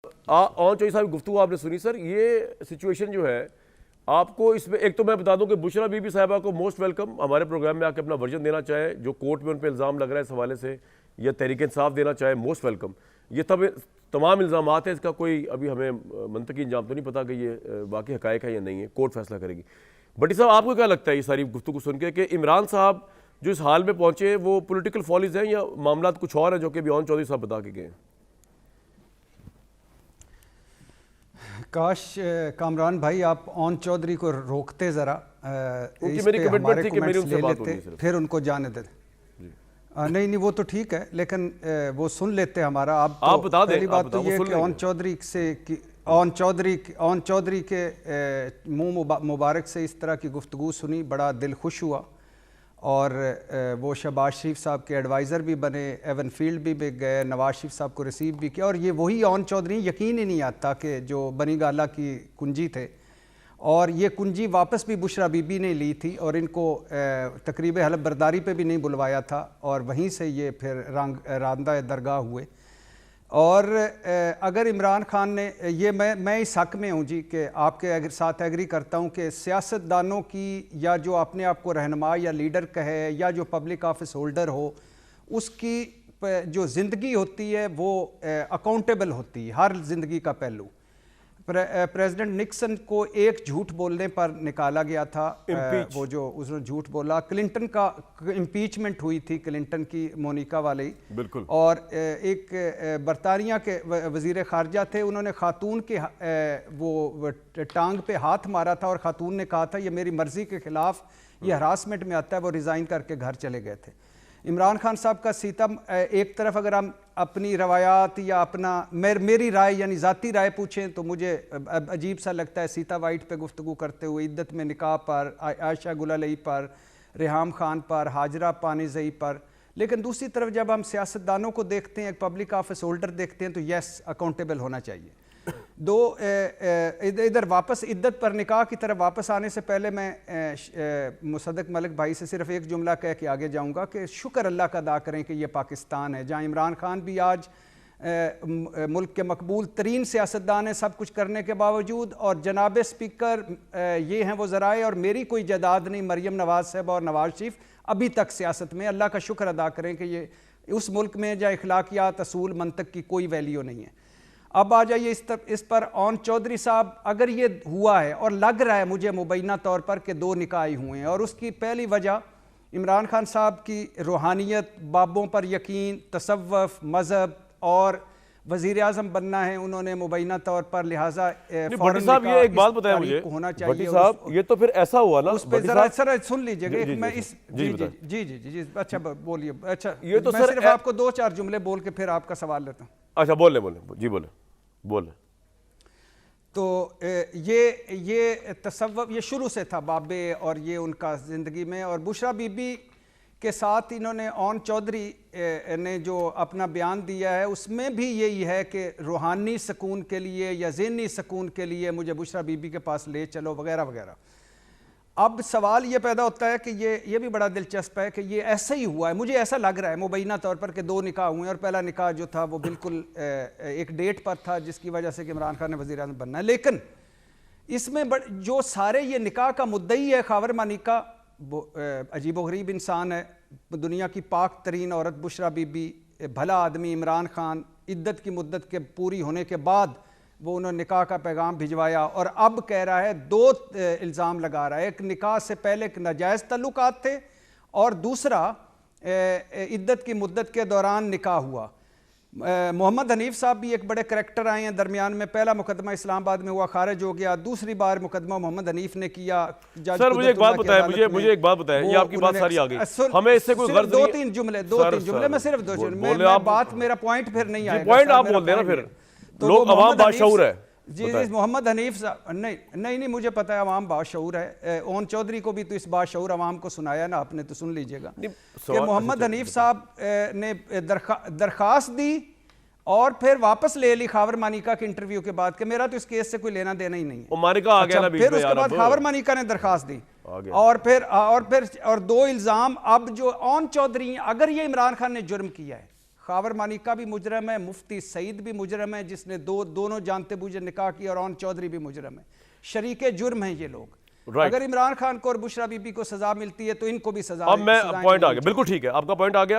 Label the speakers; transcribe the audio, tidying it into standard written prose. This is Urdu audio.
Speaker 1: اور چوہدری صاحب گفتگو آپ نے سنی سر. یہ سچویشن جو ہے آپ کو اس میں ایک تو میں بتا دوں کہ بشرا بی بی صاحبہ کو موسٹ ویلکم ہمارے پروگرام میں آ کے اپنا ورژن دینا چاہے, جو کورٹ میں ان پہ الزام لگ رہا ہے اس حوالے سے, یا تحریک انصاف دینا چاہے, موسٹ ویلکم. یہ تمام الزامات ہیں, اس کا کوئی ابھی ہمیں منطقی انجام تو نہیں پتا کہ یہ واقعی حقائق ہے یا نہیں ہے, کورٹ فیصلہ کرے گی. بٹی صاحب آپ کو کیا لگتا ہے یہ ساری گفتگو سن کے کہ عمران صاحب جو اس حال میں پہنچے وہ پولیٹیکل فالیز ہیں یا معاملات کچھ اور ہیں جو کہ ابھی چودھری صاحب بتا کے گئے ہیں؟
Speaker 2: کاش کامران بھائی آپ چودھری کو روکتے ذرا,
Speaker 1: میری کمٹمنٹ تھی کہ میری ان سے بات ہونی ہے,
Speaker 2: پھر ان کو جانے دیتے. نہیں وہ تو ٹھیک ہے, لیکن وہ سن لیتے ہمارا. آپ بتا دیں. پہلی بات تو یہ کہ چودھری سے چودھری کے منہ مبارک سے اس طرح کی گفتگو سنی, بڑا دل خوش ہوا. اور وہ شہباز شریف صاحب کے ایڈوائزر بھی بنے, ایون فیلڈ بھی گئے, نواز شریف صاحب کو ریسیو بھی کیا, اور یہ وہی چودھری, یقین ہی نہیں آتا کہ جو بنی گالہ کی کنجی تھے, اور یہ کنجی واپس بھی بشرا بی بی نے لی تھی, اور ان کو تقریب حلف برداری پہ بھی نہیں بلوایا تھا, اور وہیں سے یہ پھر راندہ درگاہ ہوئے. اور اگر عمران خان نے یہ میں اس حق میں ہوں جی کہ آپ کے ساتھ ایگری کرتا ہوں کہ سیاستدانوں کی, یا جو اپنے آپ کو رہنما یا لیڈر کہے, یا جو پبلک آفس ہولڈر ہو, اس کی جو زندگی ہوتی ہے وہ اکاؤنٹیبل ہوتی ہے, ہر زندگی کا پہلو. پریزیڈنٹ نکسن کو ایک جھوٹ بولنے پر نکالا گیا تھا, وہ جو اس نے جھوٹ بولا. کلنٹن کا امپیچمنٹ ہوئی تھی, کلنٹن کی مونیکا والی, بالکل. اور ایک برطانیہ کے وزیر خارجہ تھے, انہوں نے خاتون کے وہ ٹانگ پہ ہاتھ مارا تھا, اور خاتون نے کہا تھا یہ میری مرضی کے خلاف, یہ ہراسمنٹ میں آتا ہے. وہ ریزائن کر کے گھر چلے گئے تھے. عمران خان صاحب کا ستم, ایک طرف اگر ہم اپنی روایات یا اپنا میری رائے یعنی ذاتی رائے پوچھیں تو مجھے عجیب سا لگتا ہے سیتا وائٹ پہ گفتگو کرتے ہوئے, عدت میں نکاح پر, عائشہ گل علی پر, ریحام خان پر, ہاجرہ پانیزئی پر. لیکن دوسری طرف جب ہم سیاستدانوں کو دیکھتے ہیں, ایک پبلک آفس ہولڈر دیکھتے ہیں, تو یس اکاؤنٹیبل ہونا چاہیے. ادھر واپس عدت پر نکاح کی طرف واپس آنے سے پہلے میں مصدق ملک بھائی سے صرف ایک جملہ کہہ کے آگے جاؤں گا کہ شکر اللہ کا ادا کریں کہ یہ پاکستان ہے, جہاں عمران خان بھی آج ملک کے مقبول ترین سیاستدان ہیں سب کچھ کرنے کے باوجود, اور جناب اسپیکر یہ ہیں وہ ذرائع, اور میری کوئی جائیداد نہیں, مریم نواز صاحب اور نواز شریف ابھی تک سیاست میں. اللہ کا شکر ادا کریں کہ یہ اس ملک میں جہاں اخلاقیات, اصول, منطق کی کوئی ویلیو نہیں ہے. اب آ جائیے اس پر. چودھری صاحب اگر یہ ہوا ہے, اور لگ رہا ہے مجھے مبینہ طور پر کہ 2 نکاح ہوئے ہیں, اور اس کی پہلی وجہ عمران خان صاحب کی روحانیت, بابوں پر یقین, تصوف, مذہب, اور وزیر اعظم بننا ہے انہوں نے مبینہ طور پر, لہٰذا
Speaker 1: بھٹی صاحب یہ ایک بات بتائیں مجھے,
Speaker 2: ہونا چاہیے.
Speaker 1: بھٹی صاحب یہ تو پھر ایسا ہوا نا,
Speaker 2: اس پہ ذرا سر سن لیجئے گا, میں اس جی اچھا بولیے. اچھا میں صرف آپ کو 2-4 جملے بول کے پھر آپ کا سوال لیتا ہوں.
Speaker 1: اچھا بولیں جی بولیں.
Speaker 2: تو یہ تصوف یہ شروع سے تھا بابے, اور یہ ان کا زندگی میں. اور بشرا بی بی کے ساتھ انہوں نے چودھری نے جو اپنا بیان دیا ہے, اس میں بھی یہی ہے کہ روحانی سکون کے لیے یا ذہنی سکون کے لیے مجھے بشرا بی بی کے پاس لے چلو وغیرہ وغیرہ. اب سوال یہ پیدا ہوتا ہے کہ یہ بھی بڑا دلچسپ ہے کہ یہ ایسا ہی ہوا ہے, مجھے ایسا لگ رہا ہے مبینہ طور پر کہ 2 نکاح ہوئے ہیں, اور پہلا نکاح جو تھا وہ بالکل ایک ڈیٹ پر تھا جس کی وجہ سے کہ عمران خان نے وزیر اعظم بننا ہے. لیکن اس میں جو سارے یہ نکاح کا مدعی ہے خاور مانیکا, وہ عجیب و غریب انسان ہے, دنیا کی پاک ترین عورت بشرا بی بی, بھلا آدمی عمران خان, عدت کی مدت کے پوری ہونے کے بعد وہ انہوں نے نکاح کا پیغام بھجوایا, اور اب کہہ رہا ہے 2 الزام لگا رہا ہے. ایک نکاح سے پہلے ناجائز تعلقات تھے, اور دوسرا عدت کی مدت کے دوران نکاح ہوا. محمد حنیف صاحب بھی ایک بڑے کریکٹر آئے ہیں درمیان میں. پہلا مقدمہ اسلام آباد میں ہوا, خارج ہو گیا. دوسری بار مقدمہ محمد حنیف نے کیا.
Speaker 1: سر مجھے ایک بات بتائیں, یہ آپ کی بات ساری آ گئی, ہمیں اس سے کوئی غرض نہیں.
Speaker 2: 2-3 جملے میں صرف 2 جملے, بات میرا پوائنٹ پھر نہیں آئے گا.
Speaker 1: پوائنٹ آپ بول دیں نا, پھر لوگ عوام باشعور ہے.
Speaker 2: جی محمد حنیف صاحب نہیں مجھے پتا ہے عوام باشعور ہے. چودھری کو بھی تو اس باشعور عوام کو سنایا نا آپ نے, تو سن لیجئے گا کہ محمد حنیف صاحب نے درخواست دی اور پھر واپس لے لی خاور مانیکا کے انٹرویو کے بعد کہ میرا تو اس کیس سے کوئی لینا دینا ہی نہیں ہے.
Speaker 1: مانیکا آ گیا نا بیچ میں,
Speaker 2: پھر اس کے بعد خاور مانیکا نے درخواست دی, اور 2 الزام اب جو چودھری, اگر یہ عمران خان نے جرم کیا ہے, خاور مانیکا بھی مجرم ہے, مفتی سعید بھی مجرم ہے جس نے دونوں جانتے بوجھے نکاح کیا, اور اون چودھری بھی مجرم ہے. شریک جرم ہیں یہ لوگ. اگر عمران خان کو اور بشرا بی بی کو سزا ملتی ہے تو ان کو بھی سزا.
Speaker 1: اب میں پوائنٹ آ گیا, بالکل ٹھیک ہے, آپ کا پوائنٹ آ گیا.